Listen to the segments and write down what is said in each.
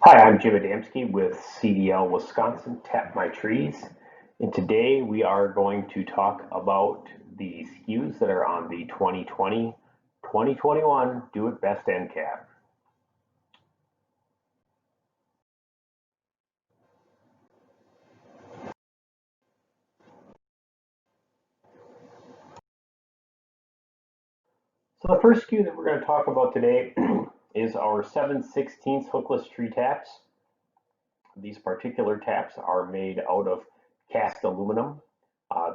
Hi, I'm Jim Adamski with CDL Wisconsin, Tap My Trees. And today we are going to talk about the SKUs that are on the 2020-2021 Do It Best End Cap. So the first SKU that we're going to talk about today is our 7/16 hookless tree taps. These particular taps are made out of cast aluminum.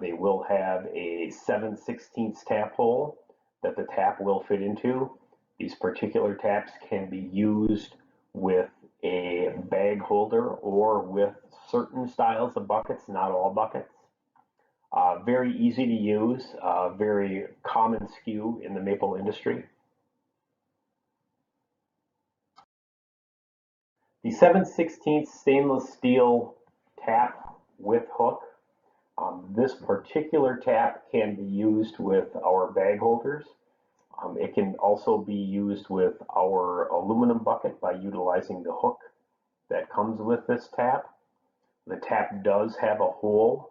They will have a 7/16 tap hole that the tap will fit into. These particular taps can be used with a bag holder or with certain styles of buckets, not all buckets. Very easy to use, very common SKU in the maple industry. The 7/16 stainless steel tap with hook. This particular tap can be used with our bag holders. It can also be used with our aluminum bucket by utilizing the hook that comes with this tap. The tap does have a hole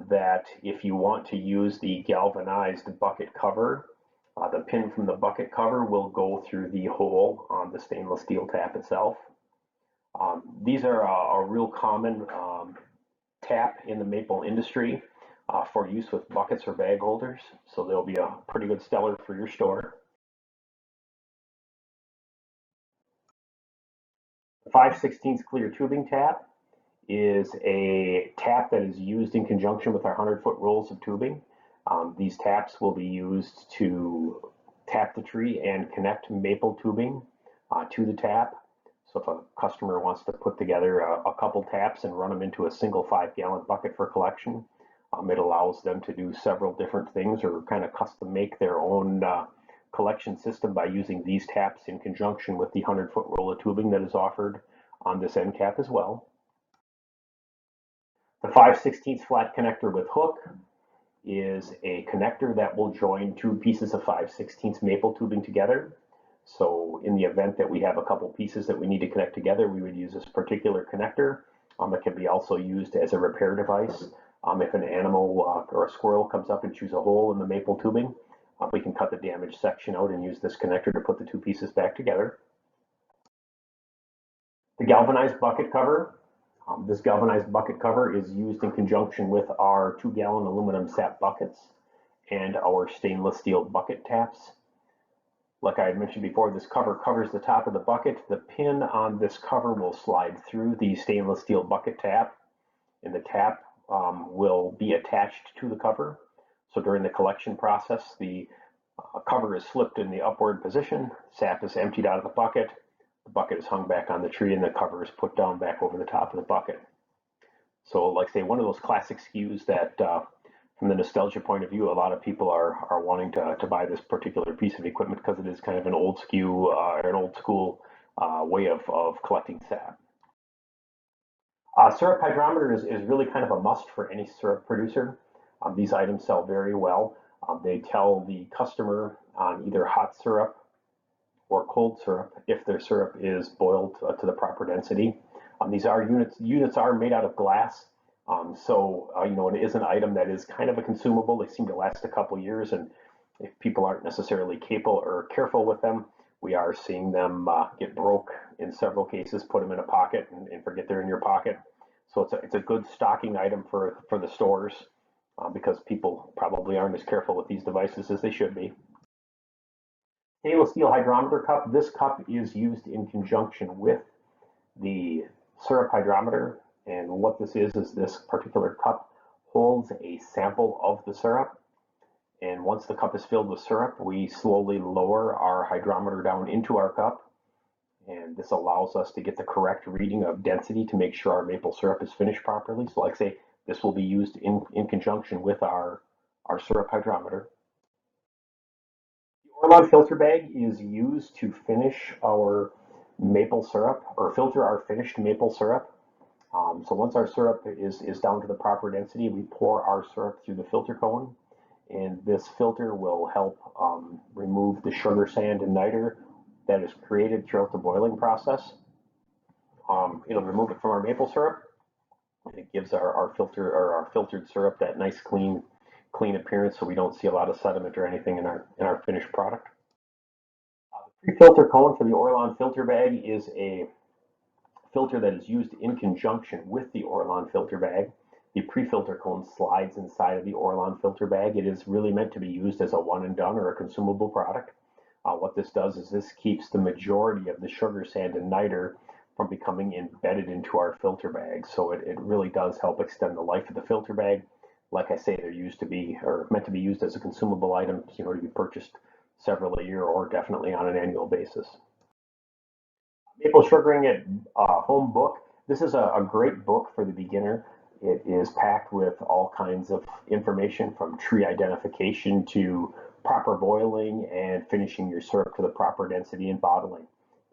that if you want to use the galvanized bucket cover, the pin from the bucket cover will go through the hole on the stainless steel tap itself. These are a real common tap in the maple industry for use with buckets or bag holders. So they'll be a pretty good seller for your store. The 5/16 clear tubing tap is a tap that is used in conjunction with our 100-foot rolls of tubing. These taps will be used to tap the tree and connect maple tubing to the tap. So if a customer wants to put together a couple taps and run them into a single 5-gallon bucket for collection, it allows them to do several different things or kind of custom make their own collection system by using these taps in conjunction with the 100-foot roll of tubing that is offered on this end cap as well. The 5/16 flat connector with hook is a connector that will join two pieces of 5/16 maple tubing together. So in the event that we have a couple pieces that we need to connect together, we would use this particular connector. It can be also used as a repair device. If an animal or a squirrel comes up and chews a hole in the maple tubing, we can cut the damaged section out and use this connector to put the two pieces back together. The galvanized bucket cover. This galvanized bucket cover is used in conjunction with our 2-gallon aluminum sap buckets and our stainless steel bucket taps. Like I had mentioned before, this cover covers the top of the bucket. The pin on this cover will slide through the stainless steel bucket tap, and the tap will be attached to the cover. So during the collection process, the cover is flipped in the upward position, sap is emptied out of the bucket is hung back on the tree, and the cover is put down back over the top of the bucket. So like I say, one of those classic SKUs that from the nostalgia point of view, a lot of people are wanting to buy this particular piece of equipment because it is kind of an old SKU or an old school way of collecting sap. Syrup hydrometer is really kind of a must for any syrup producer. These items sell very well. They tell the customer on either hot syrup or cold syrup if their syrup is boiled to the proper density. These are units are made out of glass. So it is an item that is kind of a consumable. They seem to last a couple years, and if people aren't necessarily capable or careful with them, we are seeing them get broke in several cases. Put them in a pocket and forget they're in your pocket. So it's a good stocking item for the stores because people probably aren't as careful with these devices as they should be. Stainless steel hydrometer cup. This cup is used in conjunction with the syrup hydrometer. And what this is this particular cup holds a sample of the syrup. And once the cup is filled with syrup, we slowly lower our hydrometer down into our cup. And this allows us to get the correct reading of density to make sure our maple syrup is finished properly. So like I say, this will be used in conjunction with our syrup hydrometer. The Orlon filter bag is used to finish our maple syrup or filter our finished maple syrup. So once our syrup is down to the proper density, we pour our syrup through the filter cone, and this filter will help remove the sugar, sand, and niter that is created throughout the boiling process. remove it from our maple syrup, and it gives our filter or our filtered syrup that nice clean appearance, so we don't see a lot of sediment or anything in our finished product. The pre-filter cone for the Orlon filter bag is a filter that is used in conjunction with the Orlon filter bag. The pre-filter cone slides inside of the Orlon filter bag. It is really meant to be used as a one and done or a consumable product. What this does is this keeps the majority of the sugar, sand, and niter from becoming embedded into our filter bag. So it really does help extend the life of the filter bag. Like I say, they're used to be or meant to be used as a consumable item, to be purchased several a year or definitely on an annual basis. Maple Sugaring at Home book. This is a great book for the beginner. It is packed with all kinds of information from tree identification to proper boiling and finishing your syrup to the proper density and bottling,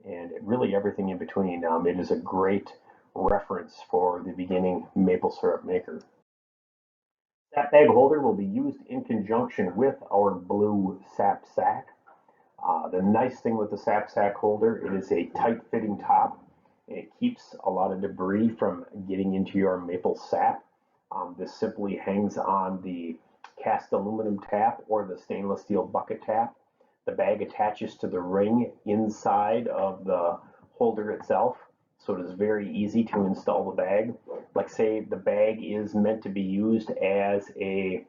and really everything in between. It is a great reference for the beginning maple syrup maker. Sap bag holder will be used in conjunction with our blue sap sack. The nice thing with the sap sack holder, it is a tight fitting top. It keeps a lot of debris from getting into your maple sap. This simply hangs on the cast aluminum tap or the stainless steel bucket tap. The bag attaches to the ring inside of the holder itself, so it is very easy to install the bag. Like say the bag is meant to be used as a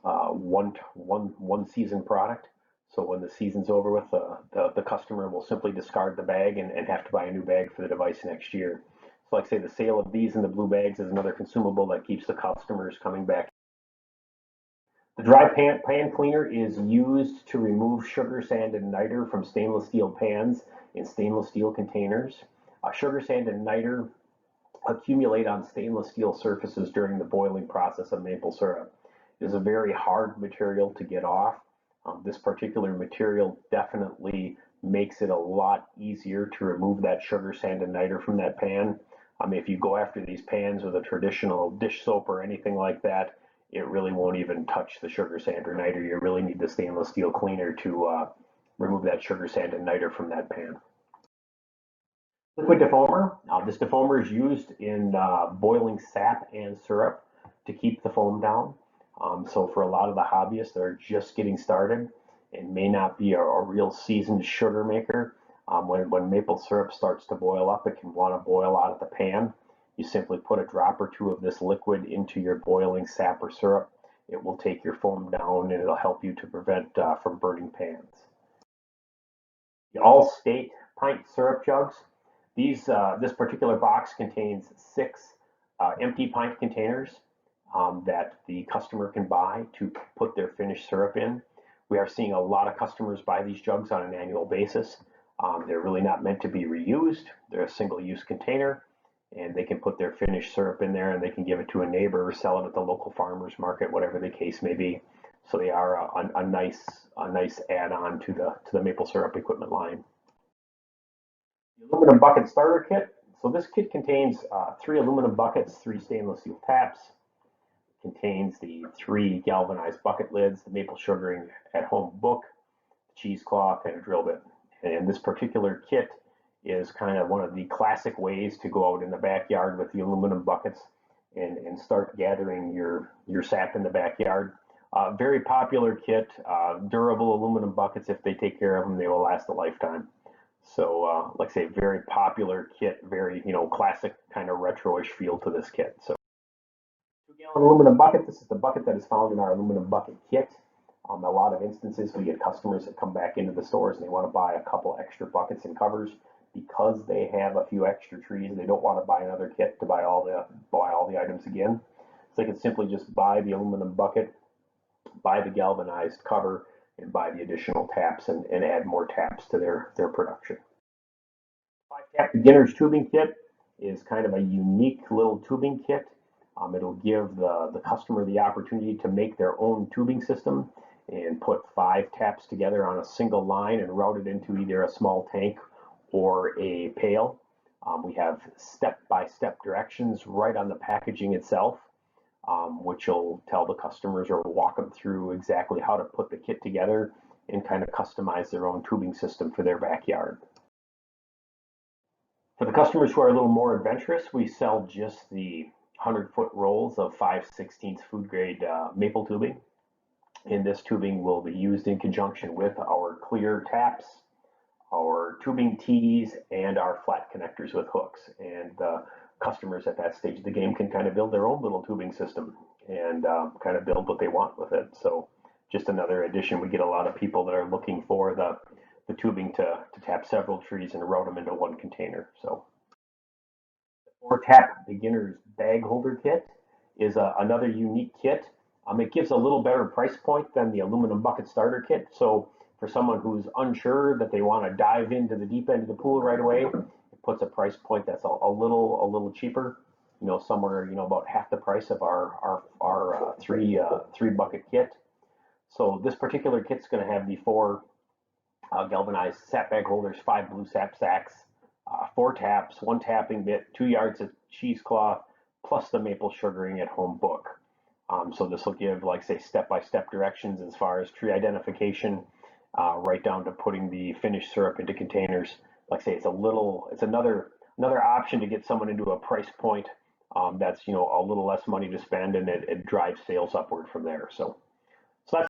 one season product. So when the season's over with, the customer will simply discard the bag and have to buy a new bag for the device next year. So like I say, the sale of these in the blue bags is another consumable that keeps the customers coming back. The dry pan cleaner is used to remove sugar, sand, and niter from stainless steel pans in stainless steel containers. Sugar, sand, and niter accumulate on stainless steel surfaces during the boiling process of maple syrup. It is a very hard material to get off. This particular material definitely makes it a lot easier to remove that sugar, sand, and niter from that pan. If you go after these pans with a traditional dish soap or anything like that, it really won't even touch the sugar, sand, or niter. You really need the stainless steel cleaner to remove that sugar, sand, and niter from that pan. Liquid defoamer. This defoamer is used in boiling sap and syrup to keep the foam down. So for a lot of the hobbyists that are just getting started and may not be a real seasoned sugar maker, when maple syrup starts to boil up, it can want to boil out of the pan. You simply put a drop or two of this liquid into your boiling sap or syrup. It will take your foam down and it'll help you to prevent from burning pans. The all-state pint syrup jugs. This particular box contains 6 empty pint containers that the customer can buy to put their finished syrup in. We are seeing a lot of customers buy these jugs on an annual basis. They're really not meant to be reused. They're a single-use container, and they can put their finished syrup in there and they can give it to a neighbor or sell it at the local farmer's market, whatever the case may be. So they are a nice add-on to the maple syrup equipment line. The aluminum bucket starter kit. So this kit contains 3 aluminum buckets, 3 stainless steel taps, contains the 3 galvanized bucket lids, the maple sugaring at home book, cheesecloth, and a drill bit. And this particular kit is kind of one of the classic ways to go out in the backyard with the aluminum buckets and start gathering your sap in the backyard. Very popular kit, durable aluminum buckets. If they take care of them, they will last a lifetime. So like I say, very popular kit, very classic kind of retro-ish feel to this kit. So 2-gallon aluminum bucket. This is the bucket that is found in our aluminum bucket kit. A lot of instances we get customers that come back into the stores and they want to buy a couple extra buckets and covers because they have a few extra trees. They don't want to buy another kit to buy all the items again. So they can simply just buy the aluminum bucket, buy the galvanized cover, and buy the additional taps and add more taps to their production. 5-tap beginner's tubing kit is kind of a unique little tubing kit. It'll give the customer the opportunity to make their own tubing system and put 5 taps together on a single line and route it into either a small tank or a pail. We have step-by-step directions right on the packaging itself, which will tell the customers or walk them through exactly how to put the kit together and kind of customize their own tubing system for their backyard. For the customers who are a little more adventurous, we sell just the 100-foot rolls of 5/16 food grade maple tubing. And this tubing will be used in conjunction with our clear taps, our tubing tees, and our flat connectors with hooks. And customers at that stage of the game can kind of build their own little tubing system and kind of build what they want with it. So just another addition. We get a lot of people that are looking for the tubing to tap several trees and route them into one container. So the 4-tap beginner's bag holder kit is another unique kit. It gives a little better price point than the aluminum bucket starter kit. So for someone who's unsure that they want to dive into the deep end of the pool right away, it puts a price point that's a little cheaper. Somewhere about half the price of our three bucket kit. So this particular kit's going to have the 4 galvanized sap bag holders, 5 blue sap sacks, 4 taps, 1 tapping bit, 2 yards of cheesecloth, plus the maple sugaring at home book. So this will give, like, say, step-by-step directions as far as tree identification, right down to putting the finished syrup into containers. Like I say, it's another option to get someone into a price point that's a little less money to spend, and it drives sales upward from there. So that's